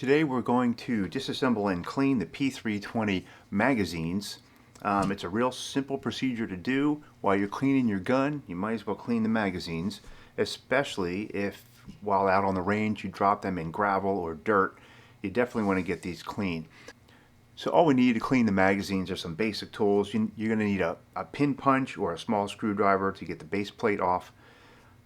Today we're going to disassemble and clean the P320 magazines. It's a real simple procedure to do. While you're cleaning your gun, you might as well clean the magazines, especially if while out on the range you drop them in gravel or dirt. You definitely want to get these clean. So all we need to clean the magazines are some basic tools. You're going to need a pin punch or a small screwdriver to get the base plate off,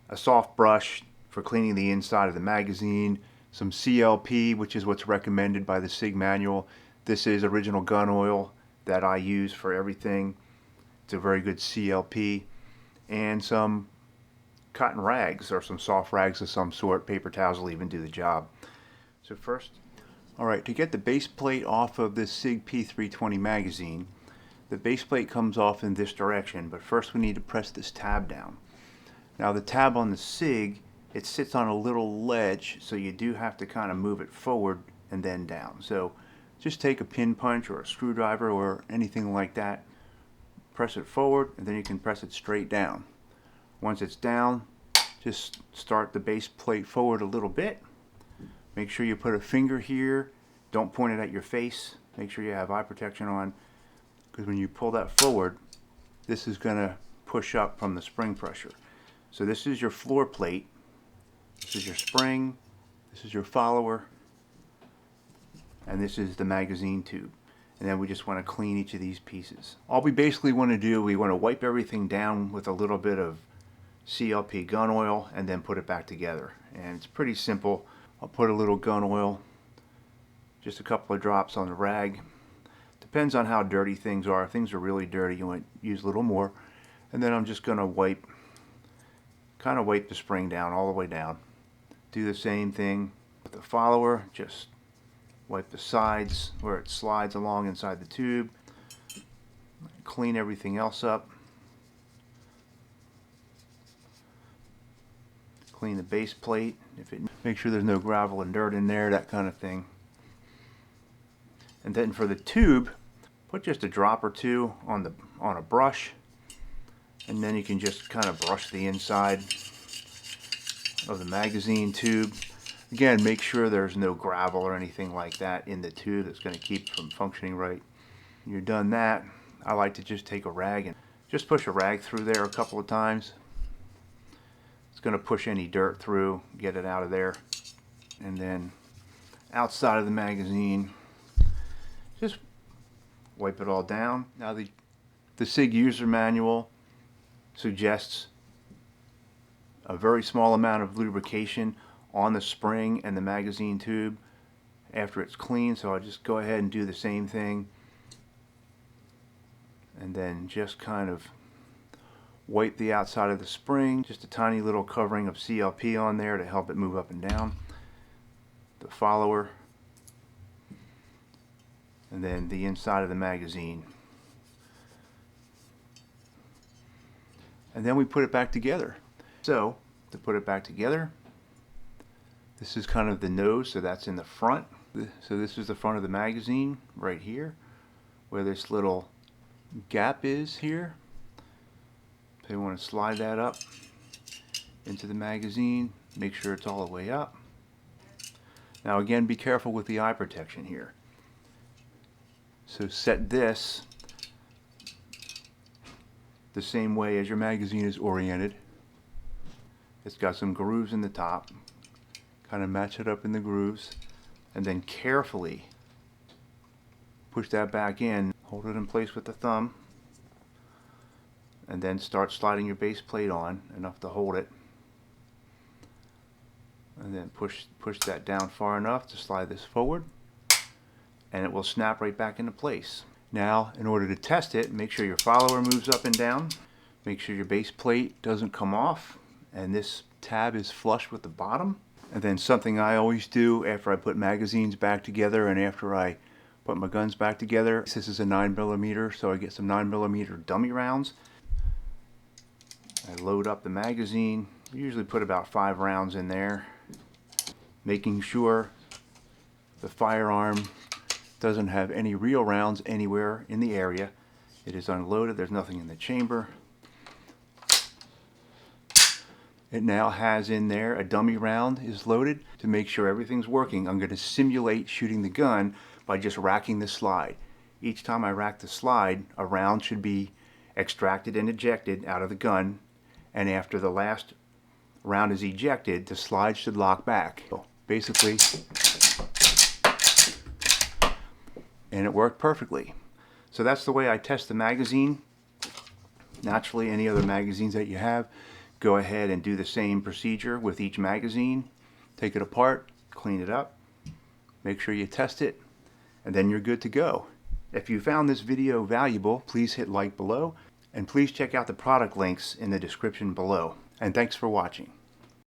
a soft brush for cleaning the inside of the magazine, some CLP, which is what's recommended by the SIG manual. This is original gun oil that I use for everything. It's a very good CLP. And some cotton rags or some soft rags of some sort. Paper towels will even do the job. So first, alright, to get the base plate off of this Sig P320 magazine, the base plate comes off in this direction, but first we need to press this tab down. Now the tab on the Sig, it sits on a little ledge, so you do have to kind of move it forward and then down. So just take a pin punch or a screwdriver or anything like that, press it forward, and then you can press it straight down. Once it's down, just start the base plate forward a little bit. Make sure you put a finger here. Don't point it at your face. Make sure you have eye protection on, because when you pull that forward, this is going to push up from the spring pressure. So this is your floor plate. This is your spring, this is your follower, and this is the magazine tube. And then we just want to clean each of these pieces. All we basically want to do, we want to wipe everything down with a little bit of CLP gun oil and then put it back together. And it's pretty simple. I'll put a little gun oil, just a couple of drops on the rag. Depends on how dirty things are. If things are really dirty, you want to use a little more. And then I'm just going to kind of wipe the spring down all the way down. Do the same thing with the follower. Just wipe the sides where it slides along inside the tube. Clean everything else up. Clean the base plate. Make sure there's no gravel and dirt in there, that kind of thing. And then for the tube, put just a drop or two on a brush, and then you can just kind of brush the inside of the magazine tube. Again, make sure there's no gravel or anything like that in the tube that's going to keep it from functioning right. When you're done that, I like to just take a rag and just push a rag through there a couple of times. It's going to push any dirt through, get it out of there. And then outside of the magazine, just wipe it all down. Now the SIG user manual suggests a very small amount of lubrication on the spring and the magazine tube after it's clean, so I'll just go ahead and do the same thing, and then just kind of wipe the outside of the spring, just a tiny little covering of CLP on there to help it move up and down, the follower, and then the inside of the magazine. And then we put it back together. So, to put it back together, this is kind of the nose, so that's in the front. So this is the front of the magazine, right here, where this little gap is here. So you want to slide that up into the magazine, make sure it's all the way up. Now again, be careful with the eye protection here. So set this the same way as your magazine is oriented. It's got some grooves in the top. Kind of match it up in the grooves, and then carefully push that back in. Hold it in place with the thumb, and then start sliding your base plate on enough to hold it, and then push that down far enough to slide this forward, and it will snap right back into place. Now, in order to test it, make sure your follower moves up and down. Make sure your base plate doesn't come off, and this tab is flush with the bottom. And then something I always do after I put magazines back together and after I put my guns back together, this is a 9mm, so I get some 9mm dummy rounds. I load up the magazine. I usually put about 5 rounds in there, making sure the firearm doesn't have any real rounds anywhere in the area. It is unloaded, there's nothing in the chamber. It now has in there a dummy round is loaded. To make sure everything's working, I'm going to simulate shooting the gun by just racking the slide. Each time I rack the slide, a round should be extracted and ejected out of the gun, and after the last round is ejected, the slide should lock back. Basically, and it worked perfectly. So that's the way I test the magazine. Naturally, any other magazines that you have, go ahead and do the same procedure with each magazine. Take it apart, clean it up, make sure you test it, and then you're good to go. If you found this video valuable, please hit like below, and please check out the product links in the description below. And thanks for watching.